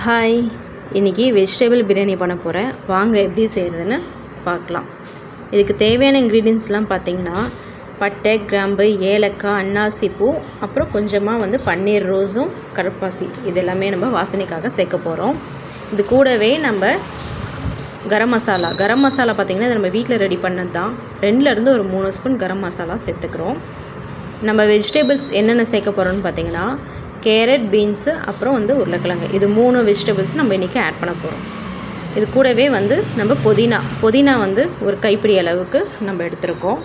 Hi, இன்றைக்கி vegetable biryani பண்ண போகிறேன். வாங்க எப்படி செய்கிறதுன்னு பார்க்கலாம். இதுக்கு தேவையான இன்க்ரீடியன்ஸ்லாம் பார்த்திங்கன்னா பட்டை, கிராம்பு, ஏலக்காய், அன்னாசி பூ, அப்புறம் கொஞ்சமாக பன்னீர் ரோஸும் கடற்பாசி, இது எல்லாமே நம்ம வாசனைக்காக சேர்க்க போகிறோம். இது கூடவே நம்ம கரம் மசாலா பார்த்திங்கன்னா இது நம்ம வீட்டில் ரெடி பண்ணது தான். 2லேருந்து ஒரு 3 ஸ்பூன் கரம் மசாலா சேர்த்துக்கிறோம். நம்ம வெஜிடபிள்ஸ் என்னென்ன சேர்க்க போகிறோம்னு பார்த்திங்கன்னா கேரட், பீன்ஸு, அப்புறம் உருளைக்கிழங்கு, இது 3 வெஜிடபிள்ஸ் நம்ம இன்றைக்கி ஆட் பண்ண போகிறோம். இது கூடவே நம்ம புதினா ஒரு கைப்பிடி அளவுக்கு நம்ம எடுத்துருக்கோம்.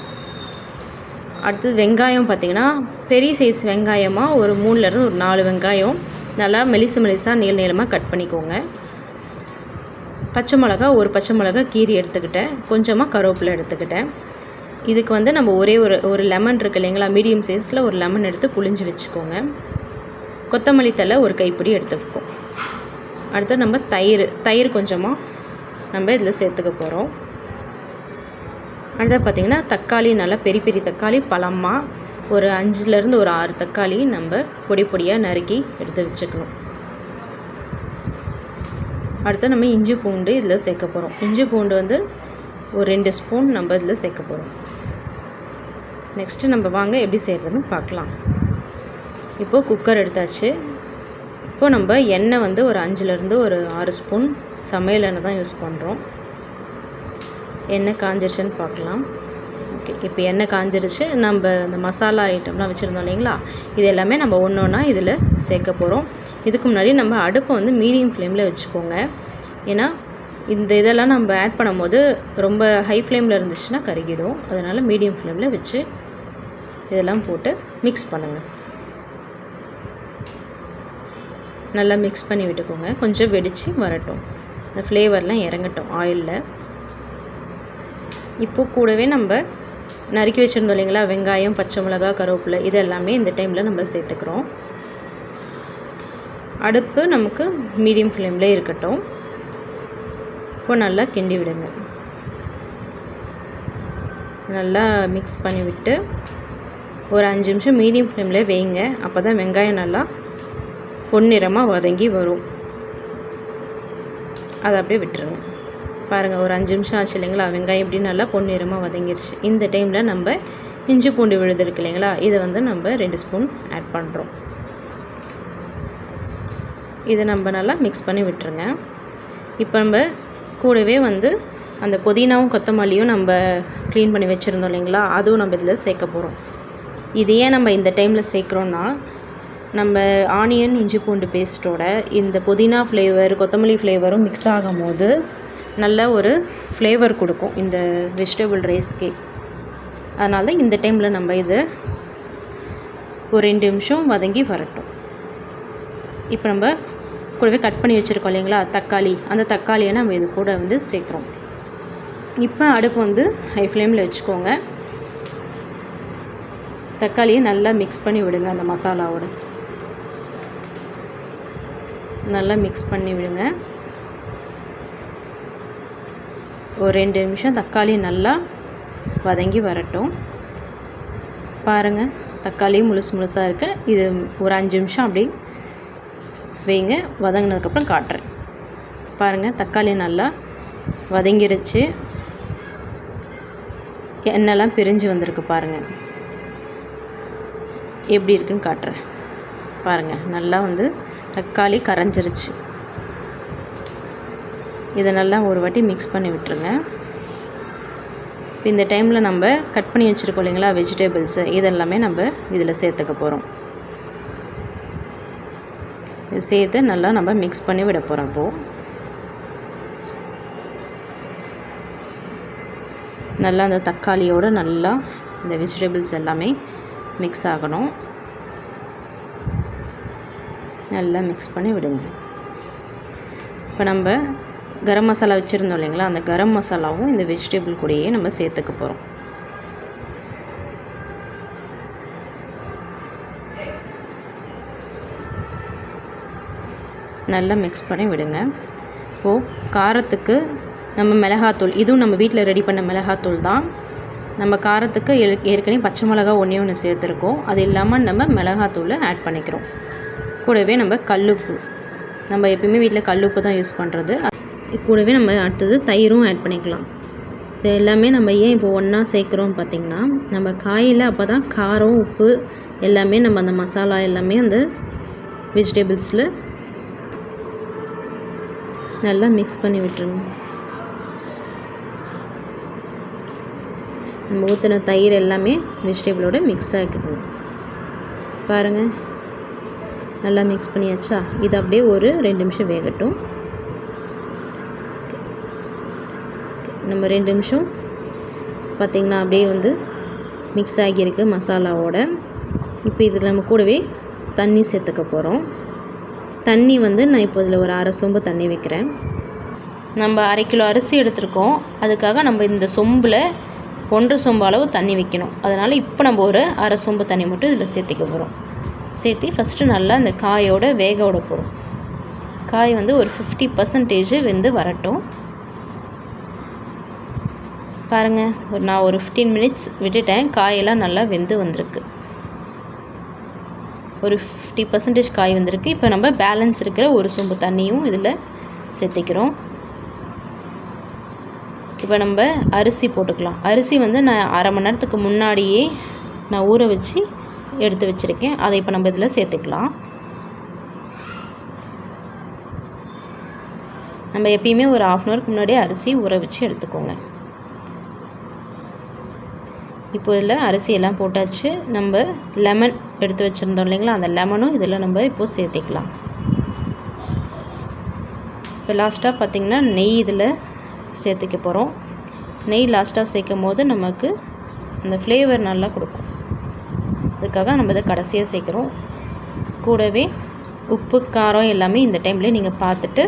அடுத்தது வெங்காயம் பார்த்திங்கன்னா பெரிய சைஸ் வெங்காயமாக ஒரு 3லேருந்து ஒரு 4 வெங்காயம் நல்லா மெலிசாக நீளமாக கட் பண்ணிக்கோங்க. ஒரு பச்சை மிளகா கீரி எடுத்துக்கிட்டேன். கொஞ்சமாக கருவேப்பிலை எடுத்துக்கிட்டேன். இதுக்கு நம்ம ஒரே ஒரு லெமன் இருக்குது இல்லைங்களா, மீடியம் சைஸில் ஒரு லெமன் எடுத்து புளிஞ்சு வச்சுக்கோங்க. கொத்தமல்லி தழை ஒரு கைப்பிடி எடுத்துக்கோம். அடுத்து நம்ம தயிர் கொஞ்சமாக நம்ம இதில் சேர்த்துக்க போகிறோம். அடுத்து பார்த்திங்கன்னா தக்காளி, நல்லா பெரிய தக்காளி பழமாக ஒரு 5லேருந்து ஒரு 6 தக்காளி நம்ம பொடியாக நறுக்கி எடுத்து வச்சுக்கணும். அடுத்து நம்ம இஞ்சி பூண்டு இதில் சேர்க்க போகிறோம். இஞ்சி பூண்டு ஒரு 2 ஸ்பூன் நம்ம இதில் சேர்க்க போகிறோம். நெக்ஸ்ட்டு நம்ம வாங்க எப்படி செய்கிறதுன்னு பார்க்கலாம். இப்போது குக்கர் எடுத்தாச்சு. இப்போது நம்ம எண்ணெய் ஒரு 5லேருந்து ஒரு 6 ஸ்பூன் சமையல் எண்ணெய் தான் யூஸ் பண்ணுறோம். எண்ணெய் காஞ்சிருச்சுன்னு பார்க்கலாம். ஓகே, இப்போ எண்ணெய் காஞ்சிருச்சு. நம்ம இந்த மசாலா ஐட்டம்லாம் வச்சுருந்தோம் இல்லைங்களா, இது எல்லாமே நம்ம ஒன்று ஒன்றா இதில் சேர்க்க போகிறோம். இதுக்கு முன்னாடி நம்ம அடுப்பை மீடியம் ஃப்ளேமில் வச்சுக்கோங்க. ஏன்னா இந்த இதெல்லாம் நம்ம ஆட் பண்ணும்போது ரொம்ப ஹை ஃப்ளேமில் இருந்துச்சுன்னா கருகிடும். அதனால் மீடியம் ஃப்ளேமில் வச்சு இதெல்லாம் போட்டு மிக்ஸ் பண்ணுங்கள். நல்லா மிக்ஸ் பண்ணி விட்டுக்கோங்க. கொஞ்சம் வெடித்து வரட்டும், இந்த ஃப்ளேவர்லாம் இறங்கட்டும் ஆயிலில். இப்போது கூடவே நம்ம நறுக்கி வச்சுருந்தோம் இல்லைங்களா, வெங்காயம், பச்சை மிளகா, கருவேப்பிலை, இது எல்லாமே இந்த டைமில் நம்ம சேர்த்துக்கிறோம். அடுப்பு நமக்கு மீடியம் ஃப்ளேமில் இருக்கட்டும். இப்போது நல்லா கிண்டி விடுங்க. நல்லா மிக்ஸ் பண்ணி விட்டு ஒரு 5 நிமிஷம் மீடியம் ஃப்ளேமில் வைங்க. அப்போ தான் வெங்காயம் நல்லா பொன்னிறமாக வதங்கி வரும். அதை அப்படியே விட்டுருங்க. பாருங்கள், ஒரு 5 நிமிஷம் ஆச்சு இல்லைங்களா, வெங்காயம் இப்படி நல்லா பொன்னிறமாக வதங்கிருச்சு. இந்த டைமில் நம்ம இஞ்சி பூண்டு விழுது இருக்கு இல்லைங்களா, இதை நம்ம 2 ஸ்பூன் ஆட் பண்ணுறோம். இதை நம்ம நல்லா மிக்ஸ் பண்ணி விட்டுருங்க. இப்போ நம்ம கூடவே அந்த புதினாவும் கொத்தமல்லியும் நம்ம க்ளீன் பண்ணி வச்சுருந்தோம் இல்லைங்களா, அதுவும் நம்ம இதில் சேர்க்க போகிறோம். இது ஏன் நம்ம இந்த டைமில் சேர்க்குறோன்னா, நம்ம ஆனியன் இஞ்சி பூண்டு பேஸ்ட்டோட இந்த புதினா ஃப்ளேவர், கொத்தமல்லி ஃப்ளேவரும் மிக்ஸ் ஆகும் போது நல்ல ஒரு ஃப்ளேவர் கொடுக்கும் இந்த வெஜிடபிள் ரைஸ்க்கே. அதனால தான் இந்த டைமில் நம்ம இதை ஒரு 2 நிமிஷம் வதங்கி வரட்டும். இப்போ நம்ம கூடவே கட் பண்ணி வச்சுருக்கோம் இல்லைங்களா தக்காளி, அந்த தக்காளியை நம்ம இது கூட சேர்க்குறோம். இப்போ அடுப்பு ஹை ஃப்ளேமில் வச்சுக்கோங்க. தக்காளியை நல்லா மிக்ஸ் பண்ணி விடுங்க. அந்த மசாலாவோட நல்லா மிக்ஸ் பண்ணி விடுங்க. ஒரு 2 நிமிஷம் தக்காளி நல்லா வதங்கி வரட்டும். பாருங்கள், தக்காளி முழுசாக இருக்குது. இது ஒரு 5 நிமிஷம் அப்படி வைங்க. வதங்கினதுக்கப்புறம் காட்டுறேன். பாருங்கள், தக்காளி நல்லா வதங்கிருச்சு. எண்ணெய்லாம் பிரிஞ்சு வந்திருக்கு. பாருங்கள் எப்படி இருக்குன்னு காட்டுறேன். பாருங்கள், நல்லா தக்காளி கரைஞ்சிருச்சு. இதை நல்லா ஒரு வாட்டி மிக்ஸ் பண்ணி விட்டுருங்க. இந்த டைமில் நம்ம கட் பண்ணி வச்சுருக்கோம் இல்லைங்களா வெஜிடபிள்ஸு, இதெல்லாமே நம்ம இதில் சேர்த்துக்க போகிறோம். இது சேர்த்து நல்லா நம்ம மிக்ஸ் பண்ணி விட போகிறோம். இப்போது நல்லா அந்த தக்காளியோடு நல்லா இந்த வெஜிடபிள்ஸ் எல்லாமே மிக்ஸ் ஆகணும். நல்லா மிக்ஸ் பண்ணி விடுங்க. இப்போ நம்ம கரம் மசாலா வச்சுருந்தோம் இல்லைங்களா, அந்த கரம் மசாலாவும் இந்த வெஜிடபிள் கூடயே நம்ம சேர்த்துக்க போகிறோம். நல்லா மிக்ஸ் பண்ணி விடுங்க. இப்போது காரத்துக்கு நம்ம மிளகாத்தூள், இதுவும் நம்ம வீட்டில் ரெடி பண்ண மிளகாத்தூள் தான். நம்ம காரத்துக்கு ஏற்கனவே பச்சை மிளகா ஒன்று சேர்த்துருக்கோம். அது இல்லாமல் நம்ம மிளகாத்தூளை ஆட் பண்ணிக்கிறோம். கூடவே நம்ம கல்லுப்பு நம்ம எப்பயுமே வீட்டில் கல் உப்பு தான் யூஸ் பண்ணுறது. கூடவே நம்ம அடுத்தது தயிரும் ஆட் பண்ணிக்கலாம். இது எல்லாமே நம்ம ஏன் இப்போ ஒன்றா சேர்க்குறோம் பார்த்திங்கன்னா, நம்ம காயில் அப்போ தான் காரம் உப்பு எல்லாமே நம்ம அந்த மசாலா எல்லாமே அந்த வெஜிடபிள்ஸில் நல்லா மிக்ஸ் பண்ணி விட்டுருங்க. நம்ம ஊற்றின தயிர் எல்லாமே வெஜிடபிளோட மிக்ஸ் ஆகிக்கணும். பாருங்கள், நல்லா மிக்ஸ் பண்ணியாச்சா? இது அப்படியே ஒரு 2 நிமிஷம் வேகட்டும். நம்ம 2 நிமிஷம் பார்த்திங்கன்னா அப்படியே வந்து மிக்ஸ் ஆகியிருக்கு மசாலாவோட. இப்போ இதில் நம்ம கூடவே தண்ணி சேர்த்துக்க போகிறோம். தண்ணி வந்து நான் இப்போ இதில் ஒரு 1/2 சொம்பு தண்ணி வைக்கிறேன். நம்ம 1/2 கிலோ அரிசி எடுத்துருக்கோம். அதுக்காக நம்ம இந்த சொம்பில் 1 சொம்பு அளவு தண்ணி வைக்கணும். அதனால் இப்போ நம்ம ஒரு 1/2 சொம்பு தண்ணி மட்டும் இதில் சேர்த்திக்க போகிறோம். சேர்த்து ஃபஸ்ட்டு நல்லா இந்த காயோட வேக விட போகிறோம். காய் வந்து ஒரு 50% வெந்து வரட்டும். பாருங்கள், நான் ஒரு 15 மினிட்ஸ் விட்டுட்டேன். காயெல்லாம் நல்லா வெந்து வந்திருக்கு. ஒரு 50% காய் வந்திருக்கு. இப்போ நம்ம பேலன்ஸ் இருக்கிற 1 சொம்பு தண்ணியும் இதில் சேர்த்திக்கிறோம். இப்போ நம்ம அரிசி போட்டுக்கலாம். அரிசி வந்து நான் 1/2 மணி நேரத்துக்கு முன்னாடியே நான் ஊற வச்சு எடுத்து வச்சுருக்கேன். அதை இப்போ நம்ம இதில் சேர்த்துக்கலாம். நம்ம எப்பயுமே ஒரு 1/2 அன் ஹவருக்கு முன்னாடியே அரிசி ஊற வச்சு எடுத்துக்கோங்க. இப்போ இதில் அரிசி எல்லாம் போட்டாச்சு. நம்ம லெமன் எடுத்து வச்சுருந்தோம் இல்லைங்களா, அந்த லெமனும் இதில் நம்ம இப்போது சேர்த்திக்கலாம். இப்போ லாஸ்ட்டாக பார்த்திங்கன்னா நெய் இதில் சேர்த்துக்க போகிறோம். நெய் லாஸ்ட்டாக சேர்க்கும் போது நமக்கு அந்த ஃப்ளேவர் நல்லா கொடுக்கும். அதுக்காக நம்ம இதை கடைசியாக சேர்க்குறோம். கூடவே உப்பு காரம் எல்லாமே இந்த டைமில் நீங்கள் பார்த்துட்டு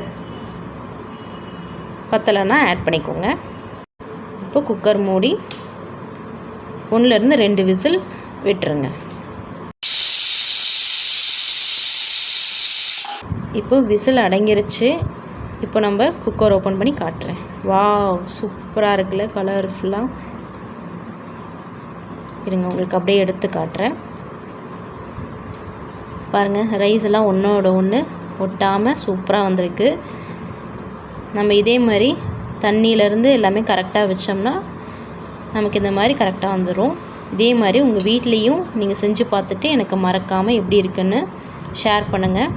பத்தலைன்னா ஆட் பண்ணிக்கோங்க. இப்போ குக்கர் மூடி 1லேருந்து 2 விசில் விட்டுருங்க. இப்போ விசில் அடங்கிருச்சு. இப்போ நம்ம குக்கர் ஓப்பன் பண்ணி காட்டுறேன். வாவ், சூப்பராக இருக்குல்ல, கலர்ஃபுல்லாக. இருங்க, உங்களுக்கு அப்படியே எடுத்து காட்டுறேன். பாருங்கள், ரைஸ் எல்லாம் ஒன்றோட ஒன்று ஒட்டாமல் சூப்பராக வந்திருக்கு. நம்ம இதே மாதிரி தண்ணியிலேருந்து எல்லாமே கரெக்டாக வச்சோம்னா நமக்கு இந்த மாதிரி கரெக்டாக வந்துடும். இதே மாதிரி உங்கள் வீட்லேயும் நீங்கள் செஞ்சு பார்த்துட்டு எனக்கு மறக்காமல் எப்படி இருக்குன்னு ஷேர் பண்ணுங்கள்.